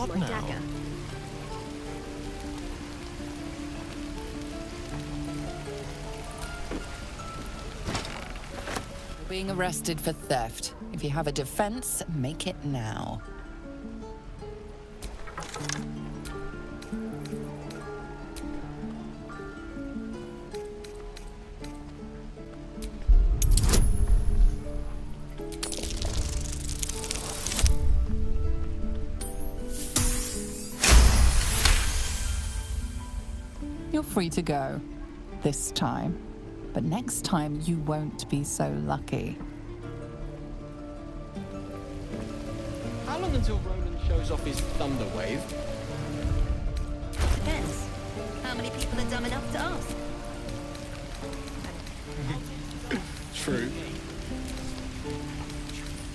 What my now? dagger. You're being arrested for theft. If you have a defense, make it now. You're free to go. This time. But next time you won't be so lucky. How long until Roland shows off his thunder wave? Depends. How many people are dumb enough to ask? True.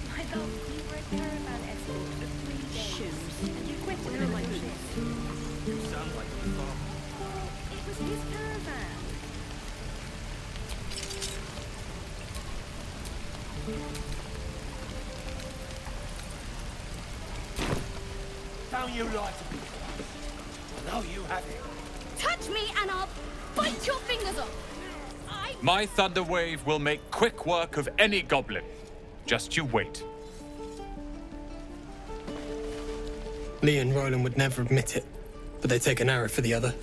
My love, you were a caravan escort for 3 days. Shoes. And you quit when my shift. You sound like a farmer. It was his caravan. Don't you lie to me twice. I know you have it. Touch me and I'll bite your fingers off. My thunder wave will make quick work of any goblin. Just you wait. Lee and Roland would never admit it, but they take an arrow for the other.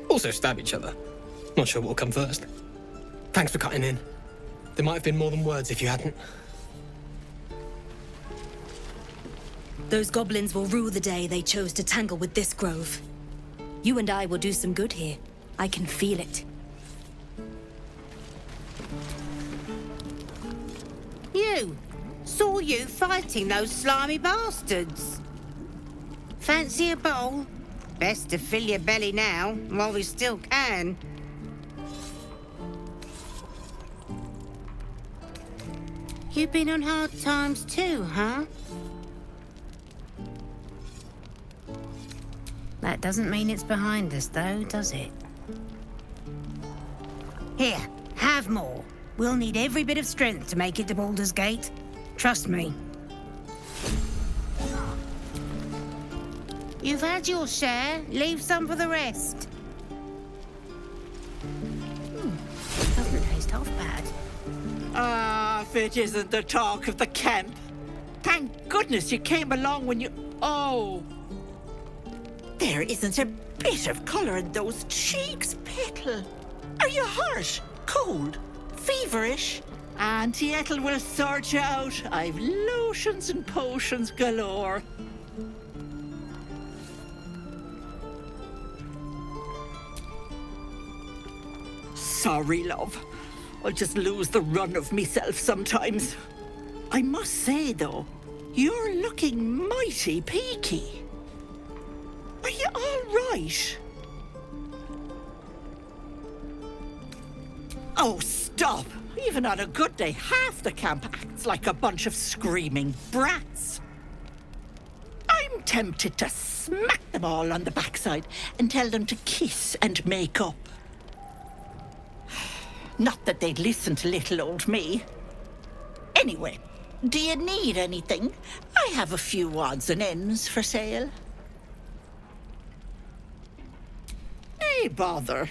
Also stab each other. Not sure what will come first. Thanks for cutting in. There might have been more than words if you hadn't. Those goblins will rue the day they chose to tangle with this grove. You and I will do some good here. I can feel it. You! Saw you fighting those slimy bastards. Fancy a bowl? Best to fill your belly now, while we still can. You've been on hard times too, huh? That doesn't mean it's behind us, though, does it? Here, have more. We'll need every bit of strength to make it to Baldur's Gate. Trust me. You've had your share. Leave some for the rest. Doesn't taste half bad. Ah, if it isn't the talk of the camp. Thank goodness you came along when you... Oh! There isn't a bit of colour in those cheeks, Petal. Are you hurt? Cold? Feverish? Auntie Ethel will sort you out. I've lotions and potions galore. Sorry, love. I just lose the run of myself sometimes. I must say, though, you're looking mighty peaky. Are you all right? Oh, stop! Even on a good day, half the camp acts like a bunch of screaming brats. I'm tempted to smack them all on the backside and tell them to kiss and make up. Not that they'd listen to little old me. Anyway, do you need anything? I have a few odds and ends for sale. Hey, bother.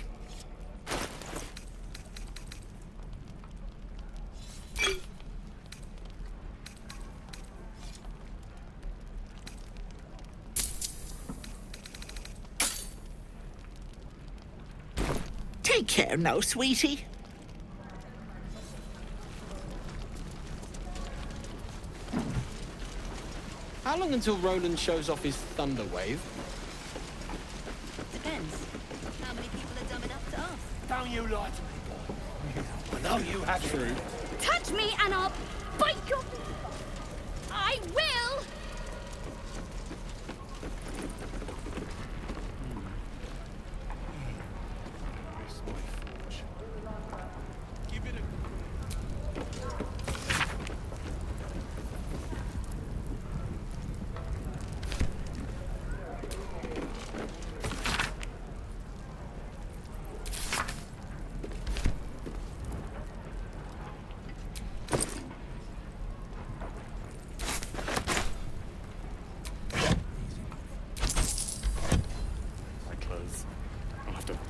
Take care now, sweetie. How long until Roland shows off his thunder wave? Depends. How many people are dumb enough to ask? Don't you lie to me, boy. I know you have it. True. Touch me and I'll bite your fingers off. I will!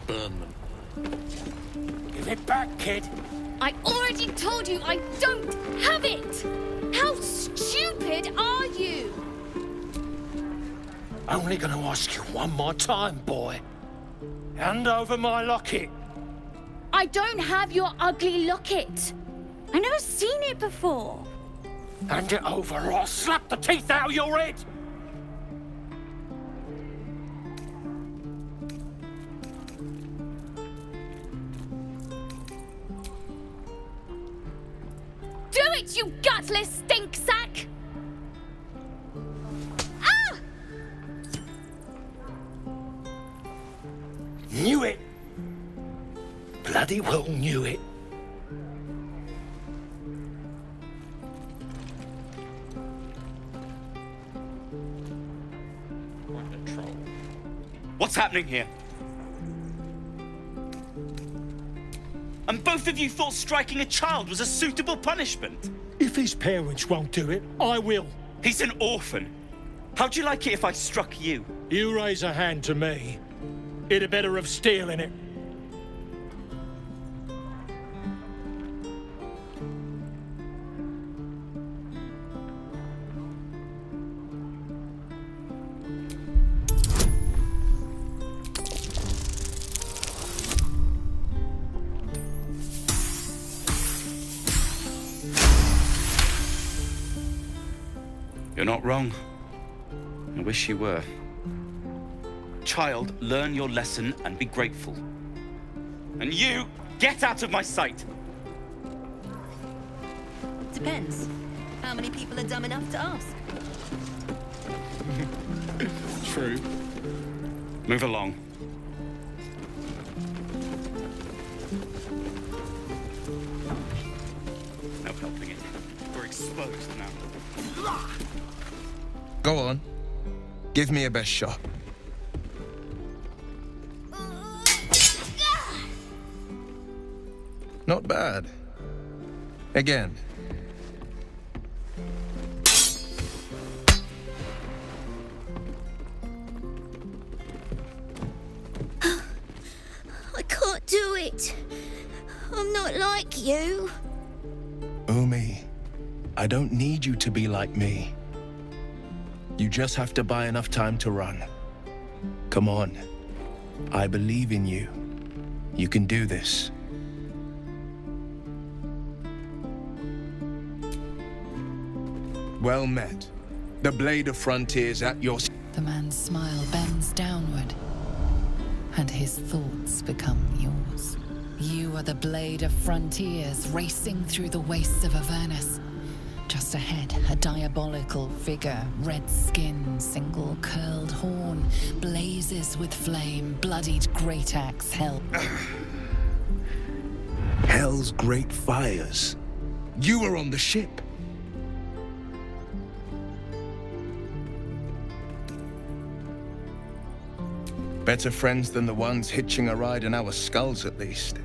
burn them. Give it back, kid. I already told you I don't have it! How stupid are you? Only gonna ask you one more time, boy. Hand over my locket. I don't have your ugly locket. I've never seen it before. Hand it over or I'll slap the teeth out of your head. Do it, you gutless stink sack! Ah! Knew it. Bloody well knew it. What a troll. What's happening here? And both of you thought striking a child was a suitable punishment? If his parents won't do it, I will. He's an orphan. How'd you like it if I struck you? You raise a hand to me, it'd a better of stealing it. You're not wrong. I wish you were. Child, learn your lesson and be grateful. And you, get out of my sight! Depends. How many people are dumb enough to ask? True. Move along. No helping it. We're exposed now. Go on. Give me your best shot. Not bad. Again. I can't do it. I'm not like you. Umi, I don't need you to be like me. You just have to buy enough time to run. Come on. I believe in you. You can do this. Well met. The blade of frontiers at your... The man's smile bends downward, and his thoughts become yours. You are the blade of frontiers racing through the wastes of Avernus. Just ahead, a diabolical figure, red skin, single curled horn, blazes with flame, bloodied great axe held. Hell's great fires. You were on the ship. Better friends than the ones hitching a ride in our skulls, at least.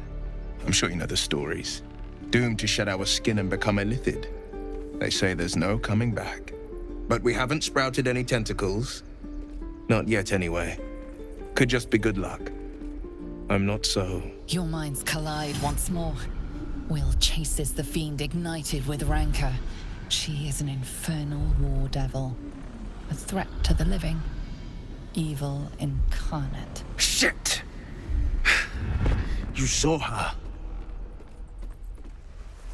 I'm sure you know the stories. Doomed to shed our skin and become illithid. They say there's no coming back. But we haven't sprouted any tentacles. Not yet, anyway. Could just be good luck. I'm not so... Your minds collide once more. Will chases the fiend ignited with rancor. She is an infernal war devil. A threat to the living. Evil incarnate. Shit! You saw her.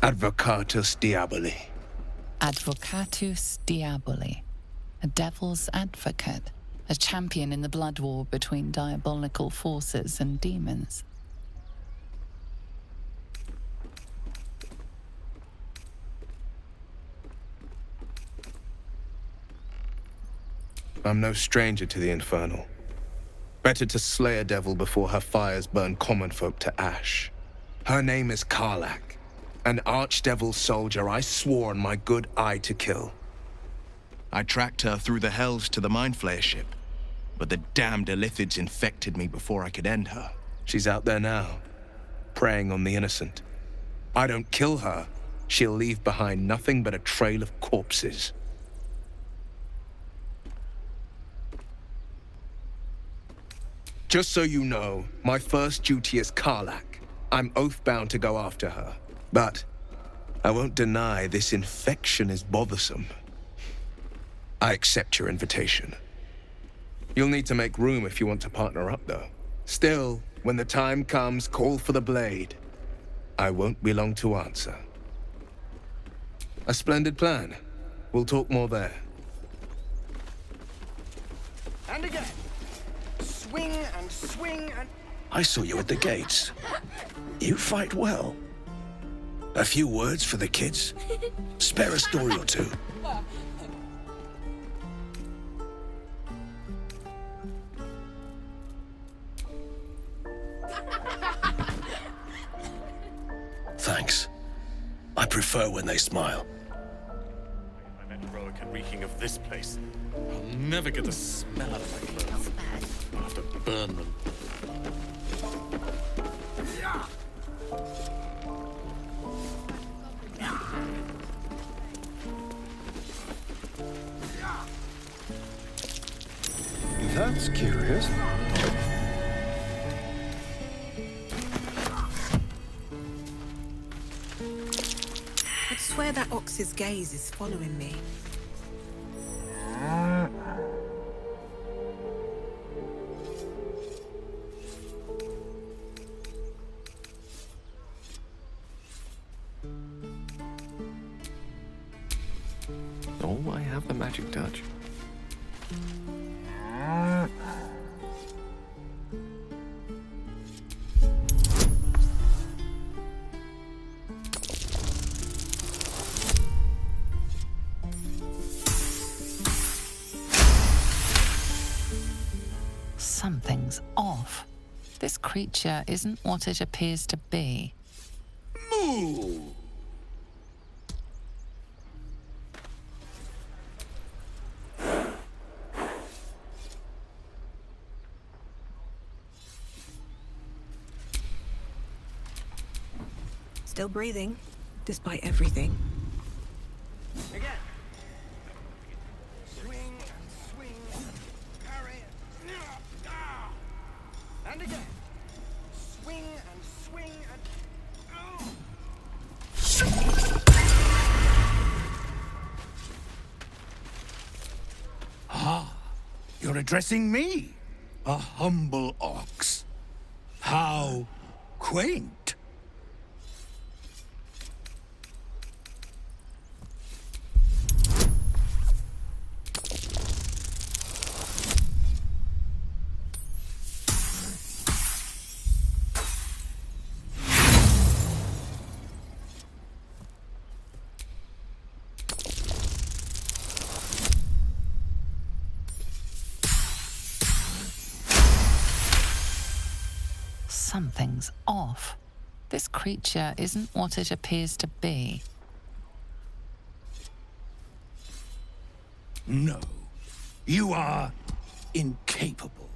Advocatus Diaboli. Advocatus Diaboli. A devil's advocate. A champion in the blood war between diabolical forces and demons. I'm no stranger to the infernal. Better to slay a devil before her fires burn common folk to ash. Her name is Karlach, an archdevil soldier I swore on my good eye to kill. I tracked her through the hells to the Mind Flayer ship, but the damned Illithids infected me before I could end her. She's out there now, preying on the innocent. I don't kill her, she'll leave behind nothing but a trail of corpses. Just so you know, my first duty is Karlach. I'm oath-bound to go after her. But I won't deny this infection is bothersome. I accept your invitation. You'll need to make room if you want to partner up, though. Still, when the time comes, call for the blade. I won't be long to answer. A splendid plan. We'll talk more there. And again. Swing and swing and... I saw you at the gates. You fight well. A few words for the kids? Spare a story or two. Thanks. I prefer when they smile. I met Roic and reeking of this place. I'll never get the smell out of my clothes. I'll have to burn them. That's curious. I'd swear that ox's gaze is following me. Oh, I have the magic touch. Something's off. This creature isn't what it appears to be. Moo! Still breathing, despite everything. Again. Swing and swing. Parry. And again. Swing and swing and... Ah, you're addressing me, a humble ox. How quaint. Something's off. This creature isn't what it appears to be. No, you are incapable.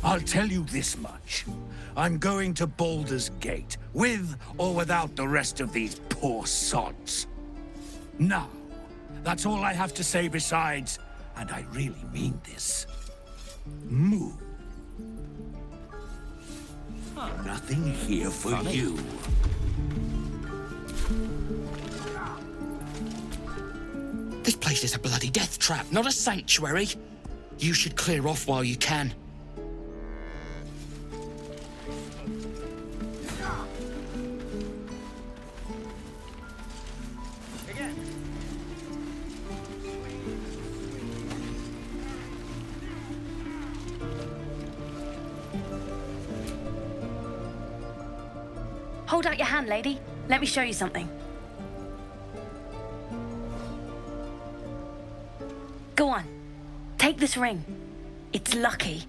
I'll tell you this much. I'm going to Baldur's Gate, with or without the rest of these poor sods. Now, that's all I have to say besides, and I really mean this, moo. Nothing here for you. This place is a bloody death trap, not a sanctuary. You should clear off while you can. Hold out your hand, lady. Let me show you something. Go on. Take this ring. It's lucky.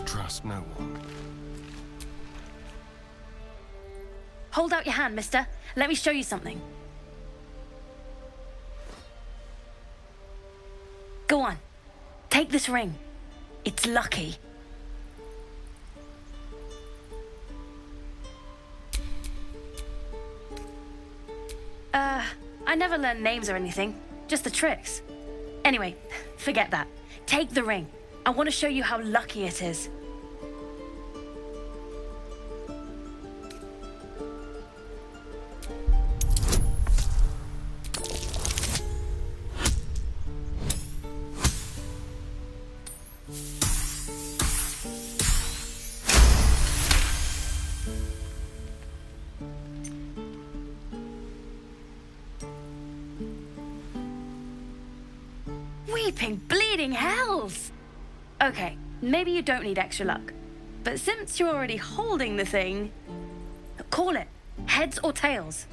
Trust no one. Hold out your hand, mister. Let me show you something. Go on. Take this ring. It's lucky. I never learned names or anything. Just the tricks. Anyway, forget that. Take the ring. I want to show you how lucky it is. Weeping, bleeding hells! Okay, maybe you don't need extra luck. But since you're already holding the thing, call it. Heads or tails.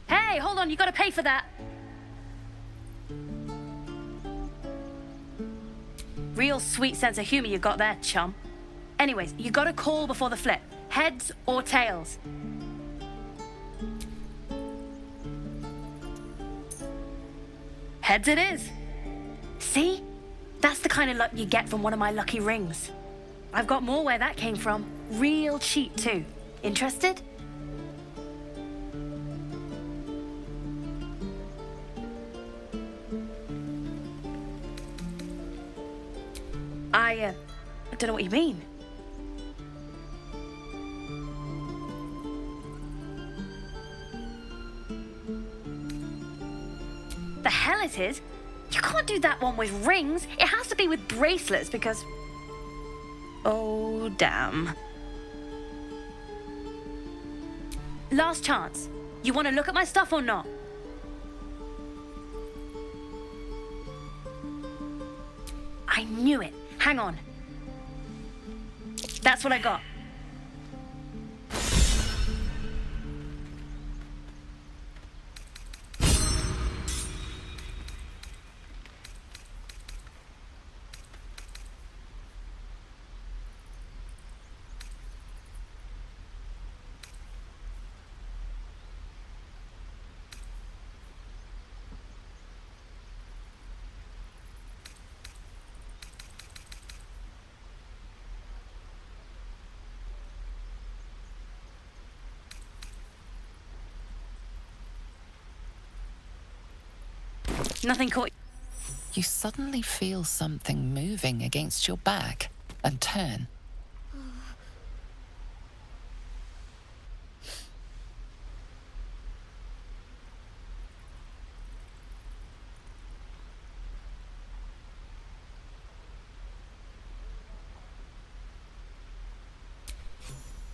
Hey, hold on, you gotta pay for that. Real sweet sense of humor you got there, chum. Anyways, you gotta call before the flip. Heads or tails. Heads it is. See? That's the kind of luck you get from one of my lucky rings. I've got more where that came from. Real cheap too. Interested? I don't know what you mean. The hell it is? You can't do that one with rings. It has to be with bracelets because... Oh, damn. Last chance. You want to look at my stuff or not? I knew it. Hang on. That's what I got. Nothing caught. You suddenly feel something moving against your back and turn.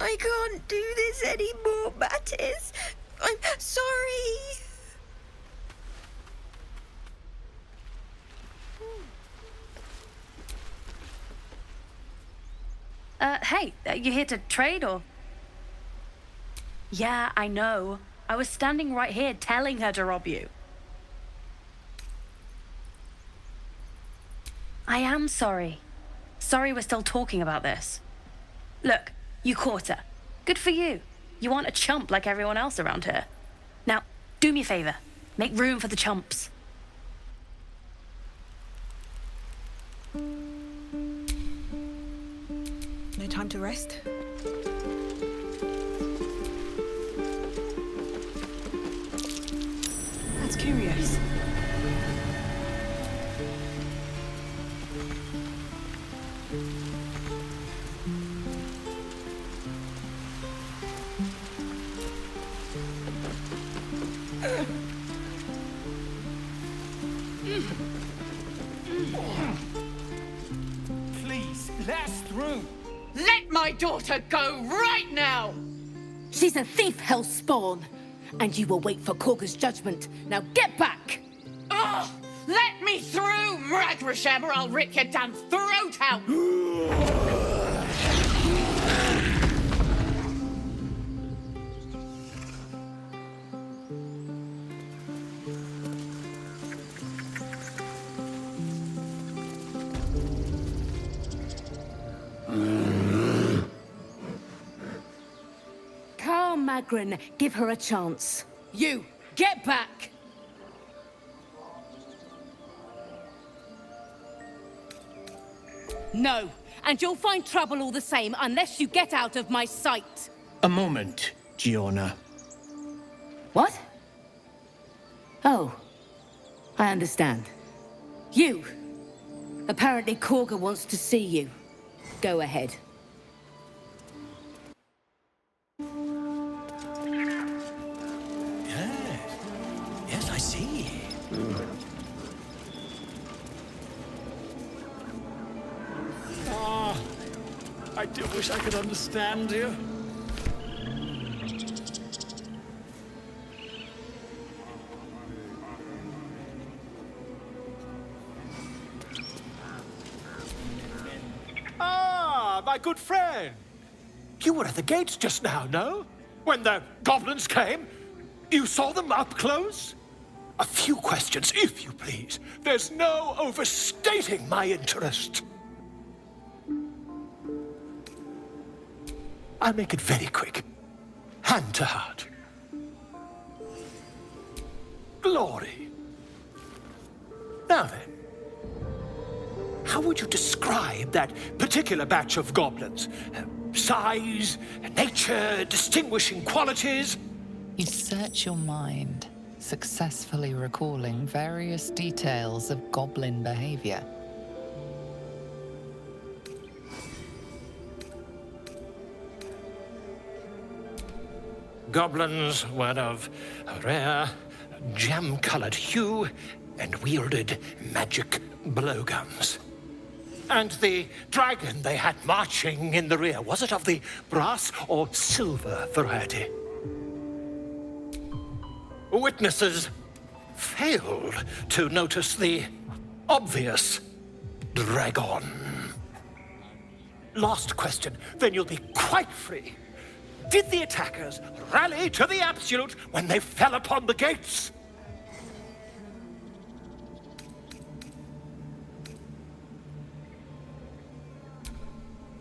I can't do this anymore, Mattis. I'm sorry. Hey, you here to trade or? Yeah, I know. I was standing right here telling her to rob you. I am sorry. Sorry we're still talking about this. Look, you caught her. Good for you. You aren't a chump like everyone else around here. Now, do me a favor. Make room for the chumps. No time to rest? That's curious. Please, let us through. Let my daughter go right now! She's a thief, hellspawn, and you will wait for Korga's judgment. Now get back! Oh, let me through, Mragrasham, or I'll rip your damn throat out! Magrin, give her a chance. You, get back! No, and you'll find trouble all the same unless you get out of my sight. A moment, Giona. What? Oh, I understand. You! Apparently Korga wants to see you. Go ahead. Yes, I see. Ah, I do wish I could understand you. Ah, my good friend. You were at the gates just now, no? When the goblins came? You saw them up close? A few questions, if you please. There's no overstating my interest. I'll make it very quick. Hand to heart. Glory. Now then, how would you describe that particular batch of goblins? Size, nature, distinguishing qualities? You search your mind, successfully recalling various details of goblin behavior. Goblins were of a rare, jam-colored hue and wielded magic blowguns. And the dragon they had marching in the rear, was it of the brass or silver variety? Witnesses failed to notice the obvious dragon. Last question, then you'll be quite free. Did the attackers rally to the absolute when they fell upon the gates?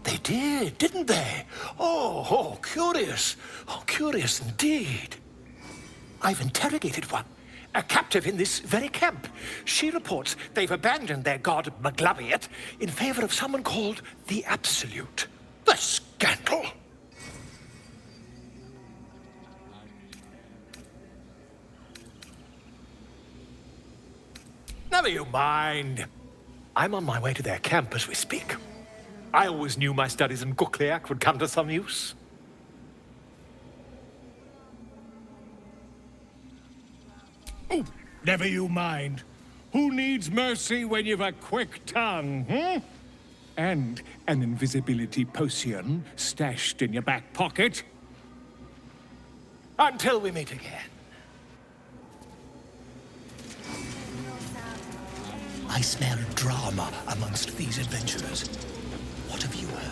They did, didn't they? Oh, curious. Oh, curious indeed. I've interrogated one, a captive in this very camp. She reports they've abandoned their god Maglabiet in favor of someone called the Absolute. The scandal! Never you mind. I'm on my way to their camp as we speak. I always knew my studies in Gukliak would come to some use. Oh, never you mind. Who needs mercy when you've a quick tongue, hmm? And an invisibility potion stashed in your back pocket? Until we meet again. I smell drama amongst these adventurers. What have you heard?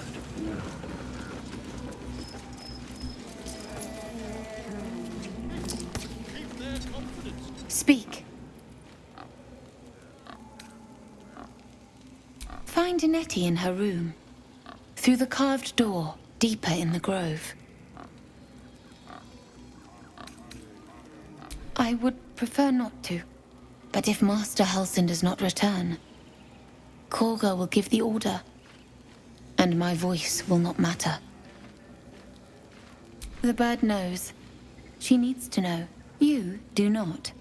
Speak. Find Nettie in her room. Through the carved door, deeper in the grove. I would prefer not to. But if Master Halsin does not return, Korga will give the order, and my voice will not matter. The bird knows. She needs to know. You do not.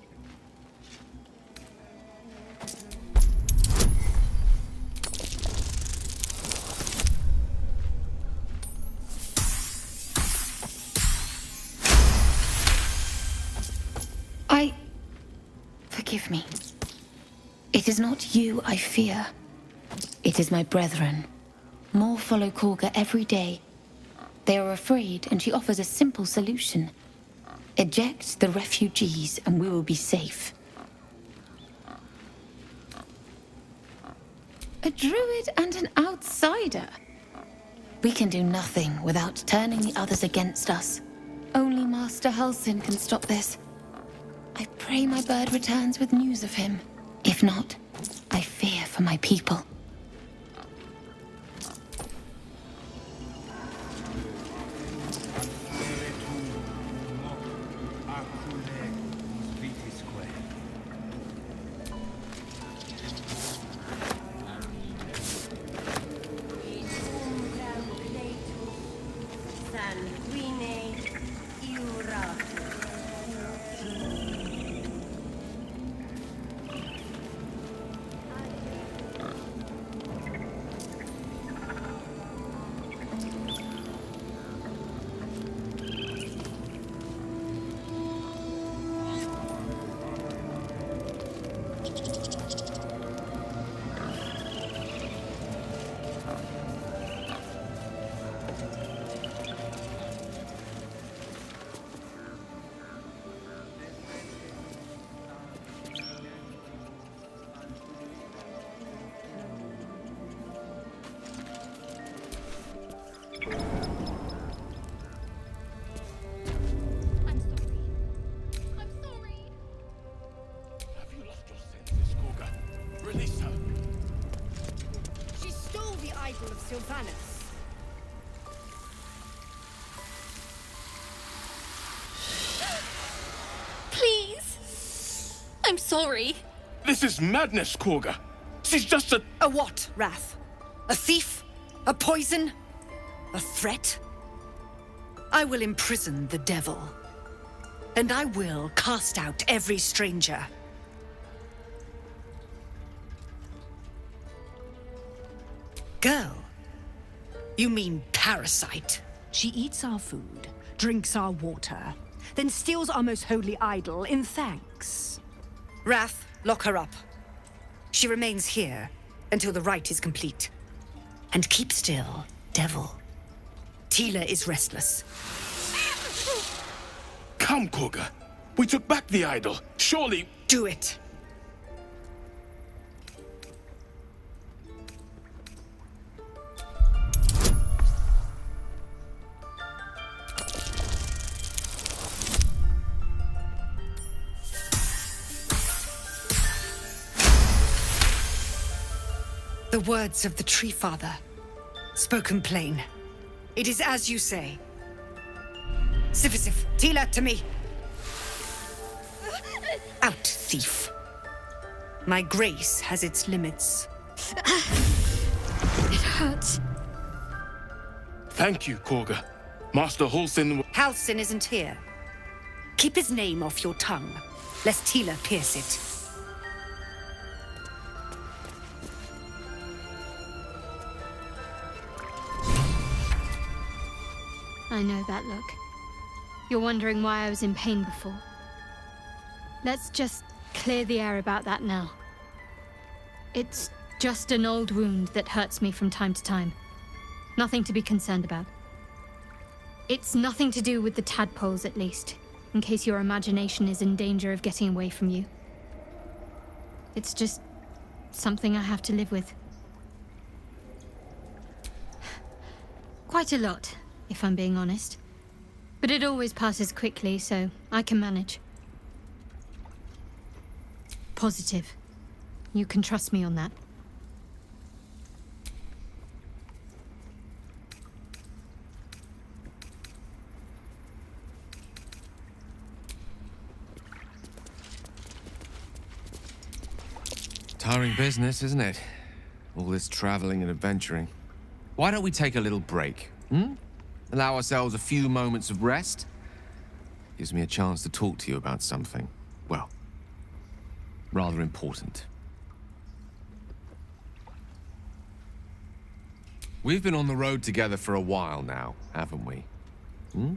Forgive me. It is not you I fear. It is my brethren. More follow Korga every day. They are afraid, and she offers a simple solution. Eject the refugees, and we will be safe. A druid and an outsider. We can do nothing without turning the others against us. Only Master Halsin can stop this. I pray my bird returns with news of him. If not, I fear for my people. people of Sylvanus. Please! I'm sorry. This is madness, Korga. She's just a... A what, Wrath? A thief? A poison? A threat? I will imprison the devil. And I will cast out every stranger. Girl, you mean parasite? She eats our food, drinks our water, then steals our most holy idol in thanks. Wrath, lock her up. She remains here until the rite is complete. And keep still, devil. Tila is restless. Come, Korga. We took back the idol. Surely... Do it. The words of the Tree Father, spoken plain. It is as you say. Sifisif, Tila, to me. Out, thief. My grace has its limits. It hurts. Thank you, Korga. Master Halsin... Halsin isn't here. Keep his name off your tongue, lest Tila pierce it. I know that look. You're wondering why I was in pain before. Let's just clear the air about that now. It's just an old wound that hurts me from time to time. Nothing to be concerned about. It's nothing to do with the tadpoles, at least, in case your imagination is in danger of getting away from you. It's just something I have to live with. Quite a lot, if I'm being honest. But it always passes quickly, so I can manage. Positive. You can trust me on that. Tiring business, isn't it? All this traveling and adventuring. Why don't we take a little break, hmm? Allow ourselves a few moments of rest? Gives me a chance to talk to you about something, well, rather important. We've been on the road together for a while now, haven't we?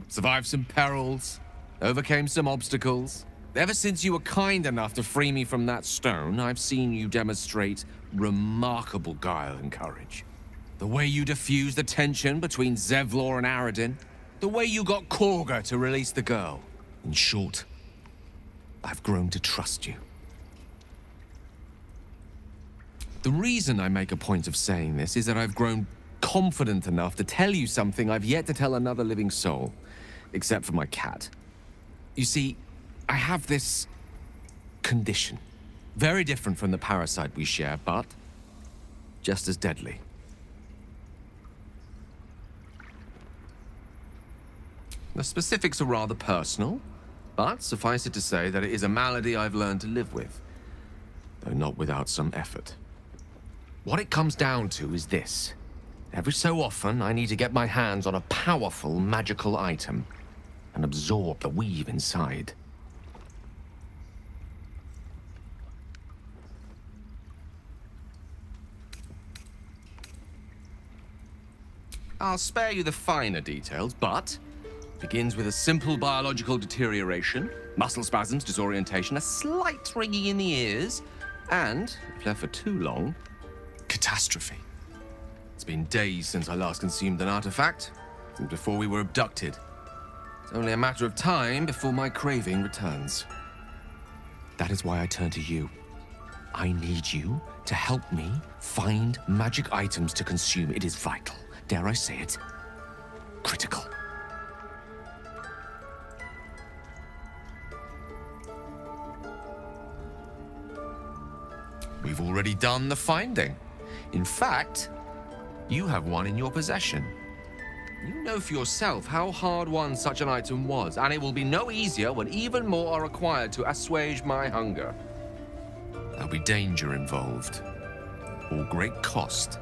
Survived some perils, overcame some obstacles. Ever since you were kind enough to free me from that stone, I've seen you demonstrate remarkable guile and courage. The way you diffused the tension between Zevlor and Aradin. The way you got Korga to release the girl. In short, I've grown to trust you. The reason I make a point of saying this is that I've grown confident enough to tell you something I've yet to tell another living soul, except for my cat. You see, I have this condition. Very different from the parasite we share, but just as deadly. The specifics are rather personal, but suffice it to say that it is a malady I've learned to live with, though not without some effort. What it comes down to is this. Every so often, I need to get my hands on a powerful magical item and absorb the weave inside. I'll spare you the finer details, but it begins with a simple biological deterioration, muscle spasms, disorientation, a slight ringing in the ears, and, if left for too long, catastrophe. It's been days since I last consumed an artifact, since before we were abducted. It's only a matter of time before my craving returns. That is why I turn to you. I need you to help me find magic items to consume. It is vital. Dare I say it? Critical. We've already done the finding. In fact, You have one in your possession. You know for yourself how hard-won such an item was, and it will be no easier when even more are required to assuage my hunger. There'll be danger involved, or great cost.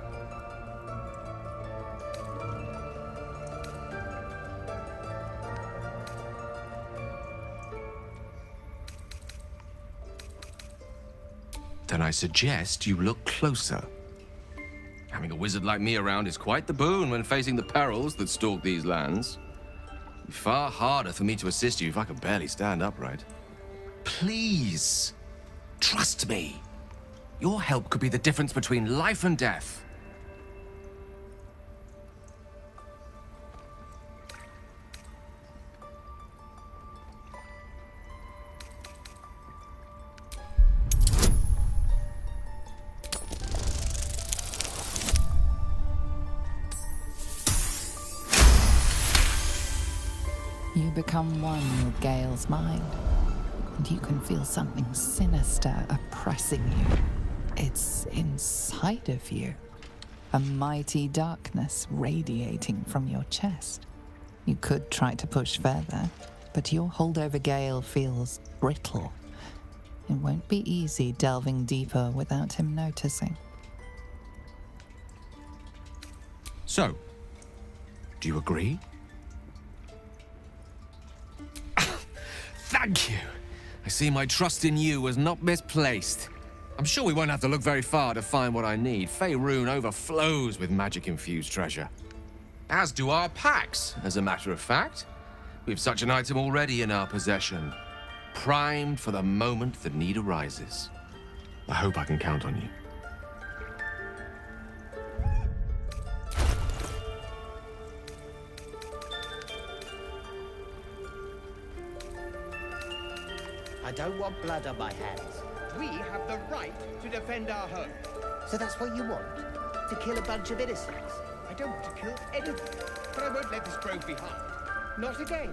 Then I suggest you look closer. Having a wizard like me around is quite the boon when facing the perils that stalk these lands. It'd be far harder for me to assist you if I could barely stand upright. Please, trust me. Your help could be the difference between life and death. You become one with Gale's mind, and you can feel something sinister oppressing you. It's inside of you, a mighty darkness radiating from your chest. You could try to push further, but your hold over Gale feels brittle. It won't be easy delving deeper without him noticing. So, do you agree? Thank you. I see my trust in you was not misplaced. I'm sure we won't have to look very far to find what I need. Faerun overflows with magic-infused treasure. As do our packs, as a matter of fact. We've such an item already in our possession, primed for the moment the need arises. I hope I can count on you. I don't want blood on my hands. We have the right to defend our home. So that's what you want? To kill a bunch of innocents? I don't want to kill anyone, but I won't let this grove be harmed. Not again.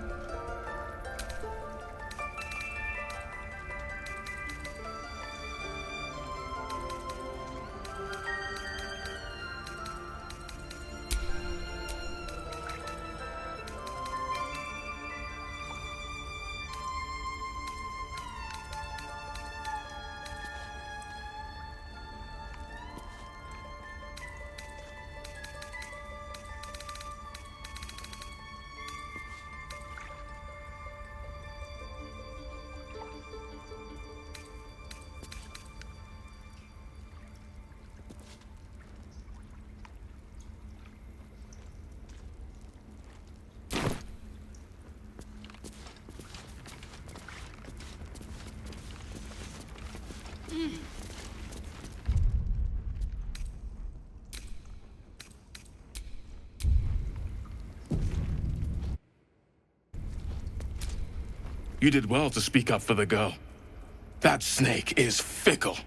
You did well to speak up for the girl. That snake is fickle.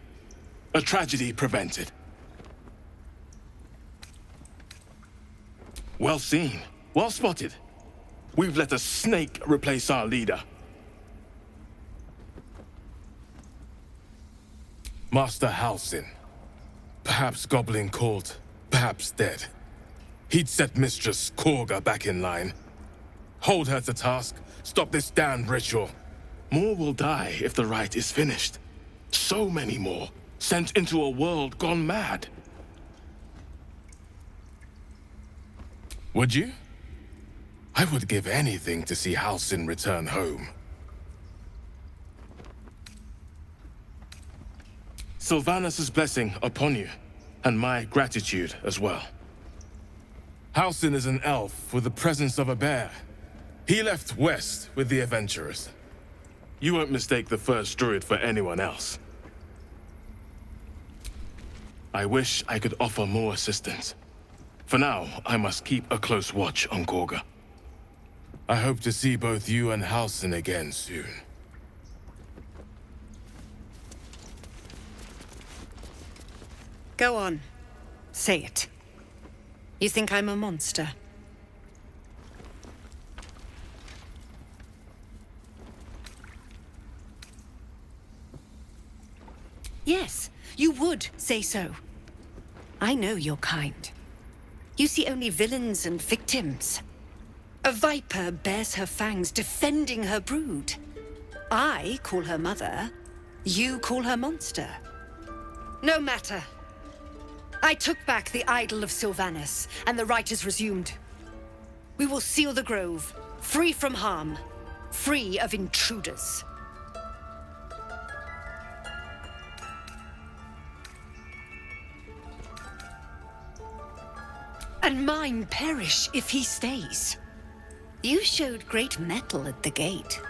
A tragedy prevented. Well seen. Well spotted. We've let a snake replace our leader. Master Halsin. Perhaps goblin caught, perhaps dead. He'd set Mistress Korga back in line. Hold her to task, stop this damned ritual. More will die if the rite is finished. So many more, sent into a world gone mad. Would you? I would give anything to see Halsin return home. Sylvanus' blessing upon you, and my gratitude as well. Halsin is an elf with the presence of a bear. He left west with the adventurers. You won't mistake the first druid for anyone else. I wish I could offer more assistance. For now, I must keep a close watch on Korga. I hope to see both you and Halsin again soon. Go on. Say it. You think I'm a monster? Yes, you would say so. I know your kind. You see only villains and victims. A viper bears her fangs defending her brood. I call her mother, you call her monster. No matter. I took back the idol of Sylvanus, and the rite is resumed. We will seal the grove, free from harm, free of intruders. And mine perish if he stays. You showed great mettle at the gate.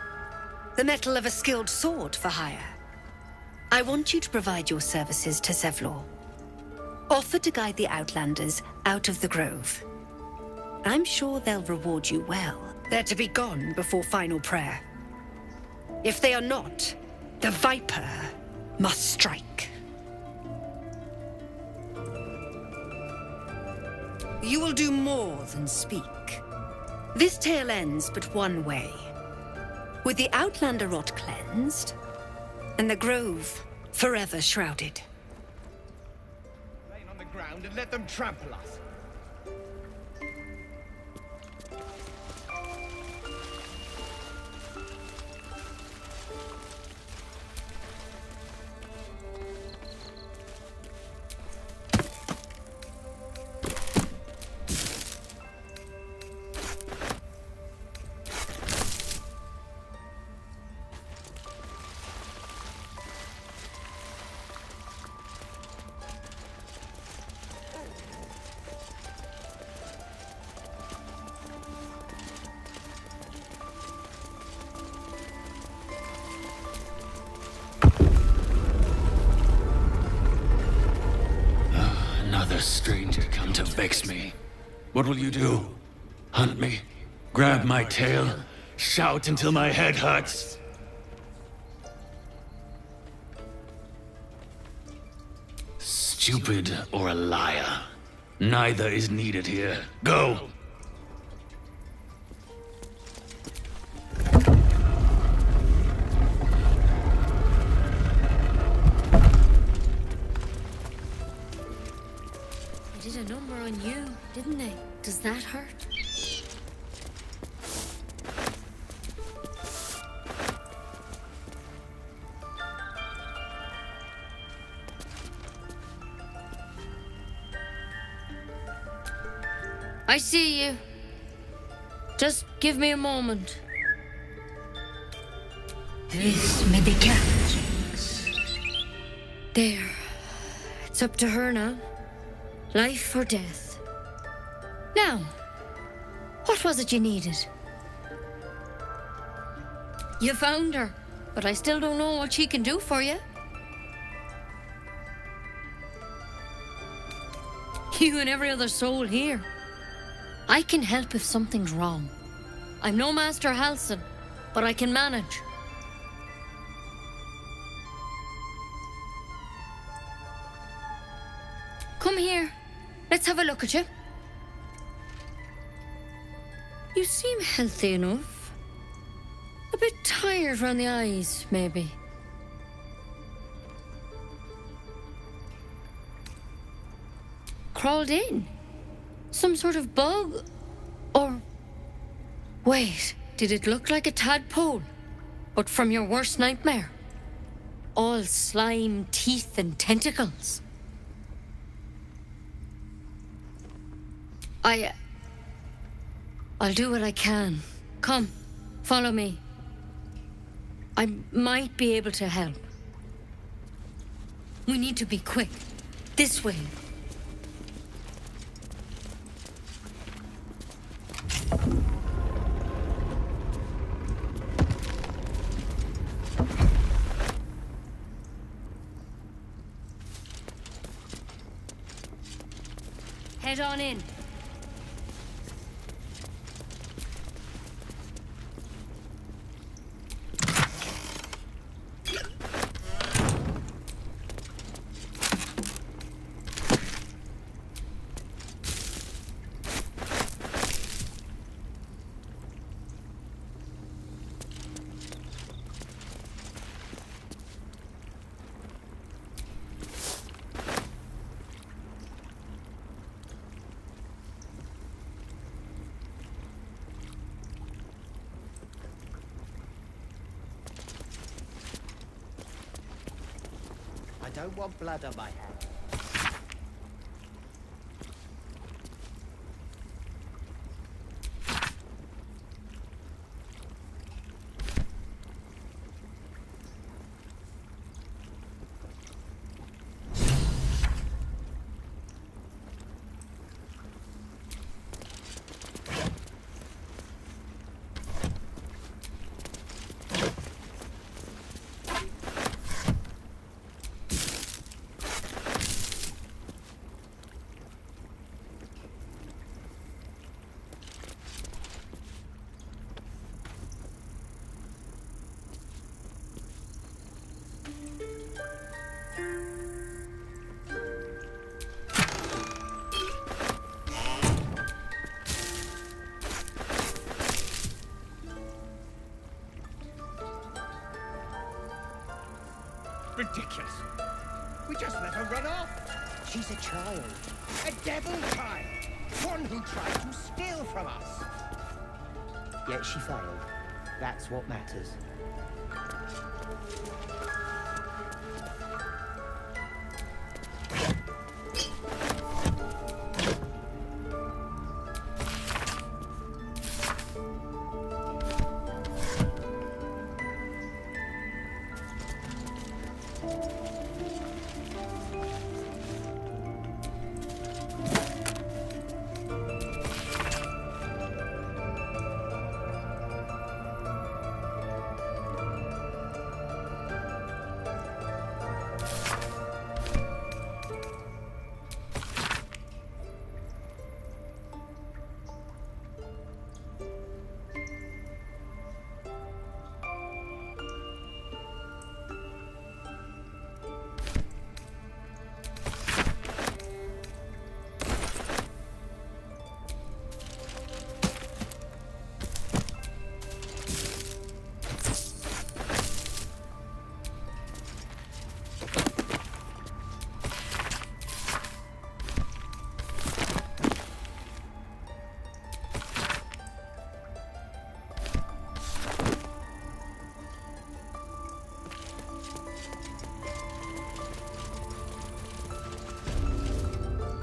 The mettle of a skilled sword for hire. I want you to provide your services to Zevlor. Offer to guide the Outlanders out of the grove. I'm sure they'll reward you well. They're to be gone before final prayer. If they are not, the Viper must strike. You will do more than speak. This tale ends but one way. With the Outlander rot cleansed, and the grove forever shrouded. Lay on the ground and let them trample us. Another stranger come to vex me. What will you do? Hunt me? Grab my tail? Shout until my head hurts? Stupid or a liar. Neither is needed here. Go! They did a number on you, didn't they? Does that hurt? I see you. Just give me a moment. This may be kept. There. It's up to her now. Life or death. Now, what was it you needed? You found her, but I still don't know what she can do for you. You and every other soul here. I can help if something's wrong. I'm no Master Halsin, but I can manage. Come here. Let's have a look at you. You seem healthy enough. A bit tired around the eyes, maybe. Crawled in? Some sort of bug? Or... Wait, did it look like a tadpole? But from your worst nightmare? All slime, teeth, and tentacles. I'll do what I can. Come, follow me. I might be able to help. We need to be quick. This way. Head on in. don't want blood on my hands. Ridiculous. We just let her run off. She's a child. A devil child. One who tried to steal from us. Yet she failed. That's what matters.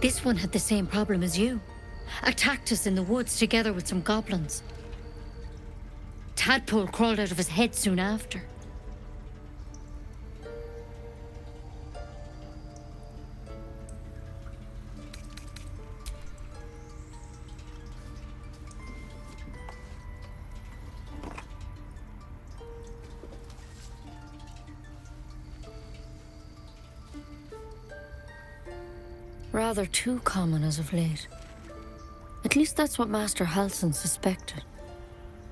This one had the same problem as you. Attacked us in the woods together with some goblins. Tadpole crawled out of his head soon after. Rather too common as of late. At least that's what Master Halsin suspected.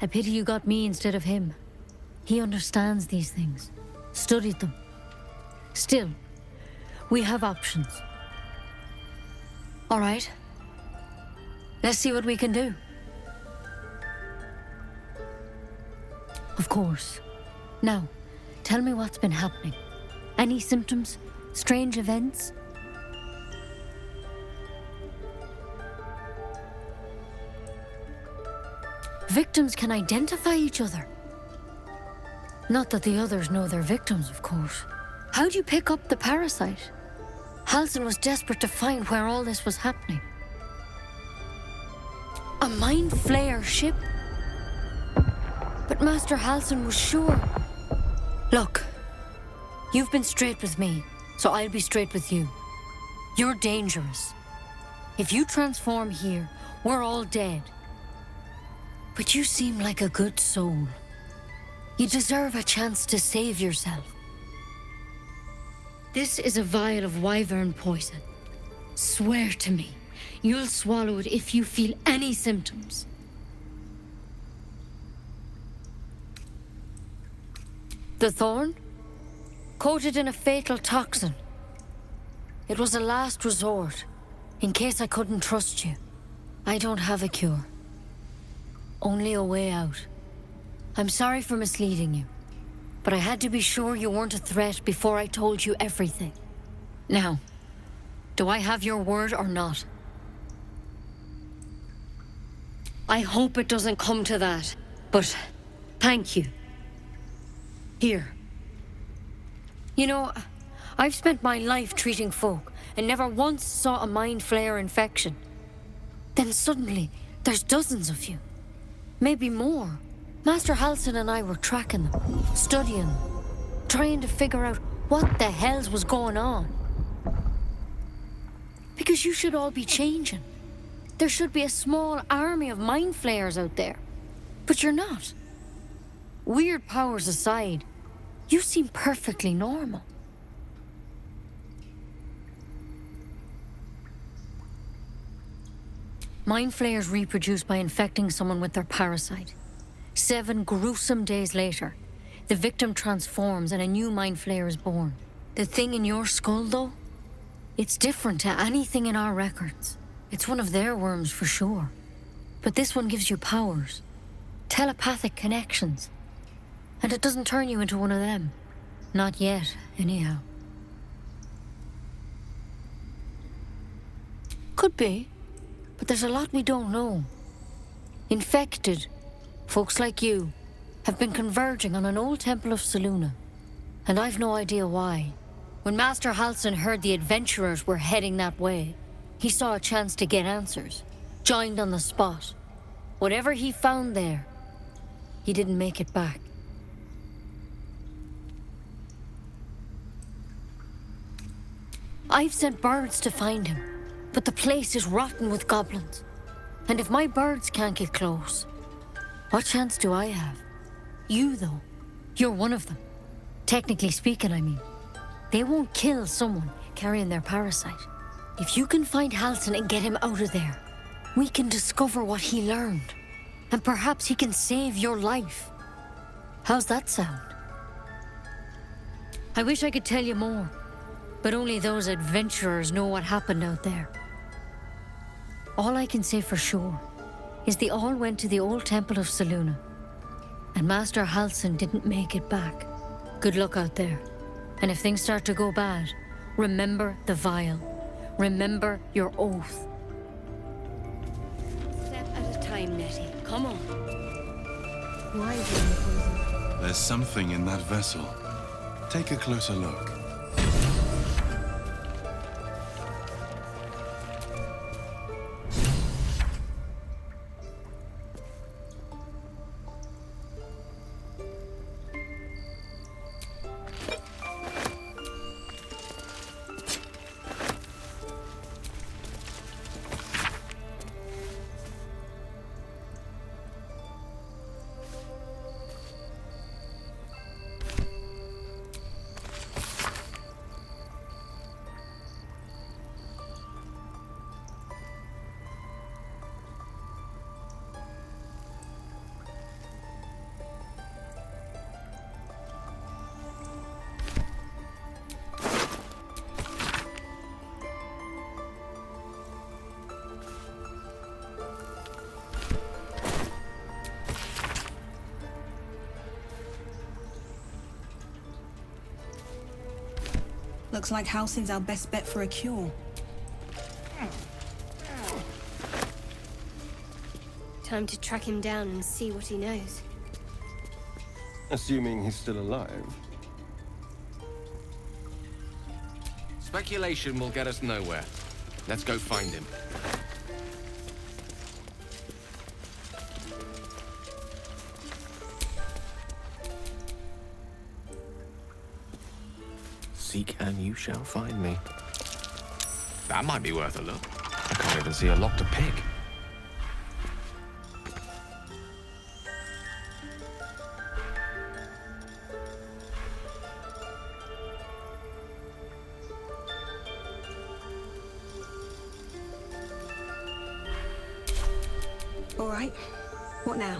A pity you got me instead of him. He understands these things, studied them. Still, we have options. All right. Let's see what we can do. Of course. Now, tell me what's been happening. Any symptoms? Strange events? Victims can identify each other. Not that the others know they're victims, of course. How'd you pick up the parasite? Halsin was desperate to find where all this was happening. A mind flayer ship? But Master Halsin was sure. Look, you've been straight with me, so I'll be straight with you. You're dangerous. If you transform here, we're all dead. But you seem like a good soul. You deserve a chance to save yourself. This is a vial of wyvern poison. Swear to me, you'll swallow it if you feel any symptoms. The thorn? Coated in a fatal toxin. It was a last resort, in case I couldn't trust you. I don't have a cure. Only a way out. I'm sorry for misleading you, but I had to be sure you weren't a threat before I told you everything. Now, do I have your word or not? I hope it doesn't come to that, but thank you. Here. You know, I've spent my life treating folk and never once saw a mind flayer infection. Then suddenly, there's dozens of you. Maybe more. Master Halsin and I were tracking them, studying them, trying to figure out what the hells was going on. Because you should all be changing. There should be a small army of mind flayers out there. But you're not. Weird powers aside, you seem perfectly normal. Mind flayers reproduce by infecting someone with their parasite. 7 gruesome days later, the victim transforms and a new mind flayer is born. The thing in your skull, though, it's different to anything in our records. It's one of their worms for sure. But this one gives you powers, telepathic connections. And it doesn't turn you into one of them. Not yet, anyhow. Could be. But there's a lot we don't know. Infected, folks like you, have been converging on an old temple of Selûne. And I've no idea why. When Master Halsin heard the adventurers were heading that way, he saw a chance to get answers, joined on the spot. Whatever he found there, he didn't make it back. I've sent birds to find him. But the place is rotten with goblins. And if my birds can't get close, what chance do I have? You, though, you're one of them. Technically speaking, I mean. They won't kill someone carrying their parasite. If you can find Halsin and get him out of there, we can discover what he learned. And perhaps he can save your life. How's that sound? I wish I could tell you more, but only those adventurers know what happened out there. All I can say for sure is they all went to the old temple of Selûne, and Master Halsin didn't make it back. Good luck out there. And if things start to go bad, remember the vial. Remember your oath. Step at a time, Nettie. Come on. Why is he in the poison? There's something in that vessel. Take a closer look. Looks like Halsin's our best bet for a cure. Time to track him down and see what he knows. Assuming he's still alive. Speculation will get us nowhere. Let's go find him. Seek and you shall find me. That might be worth a look. I can't even see a lock to pick. All right. What now?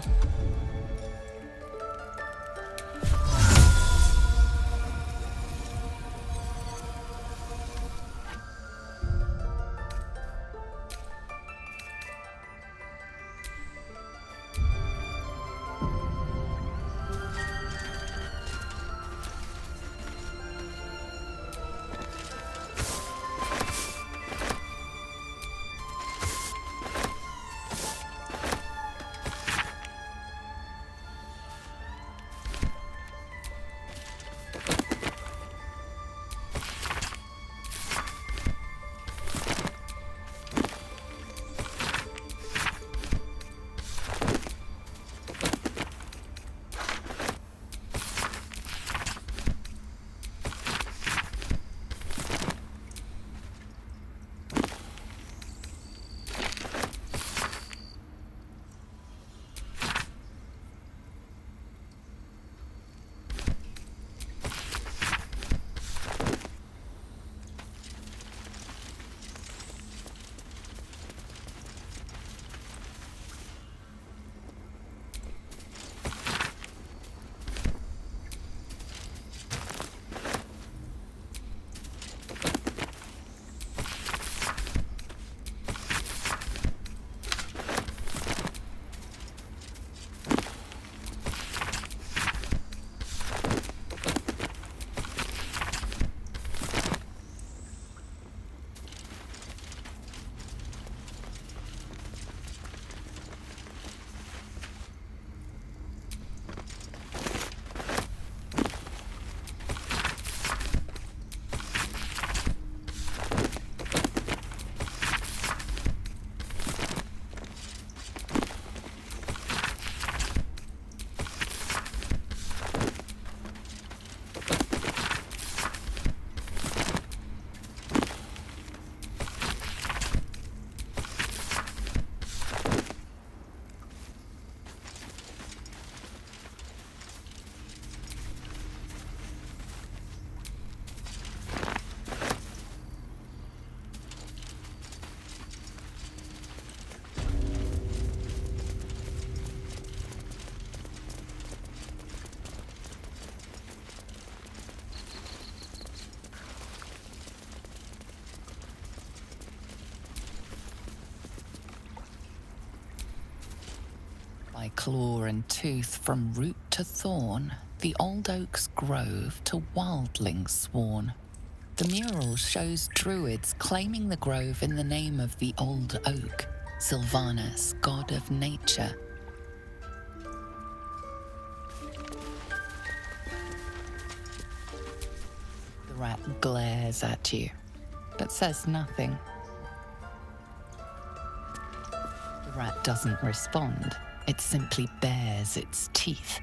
By claw and tooth from root to thorn, the old oak's grove to wildlings sworn. The mural shows druids claiming the grove in the name of the old oak, Sylvanus, god of nature. The rat glares at you, but says nothing. The rat doesn't respond. It simply bares its teeth.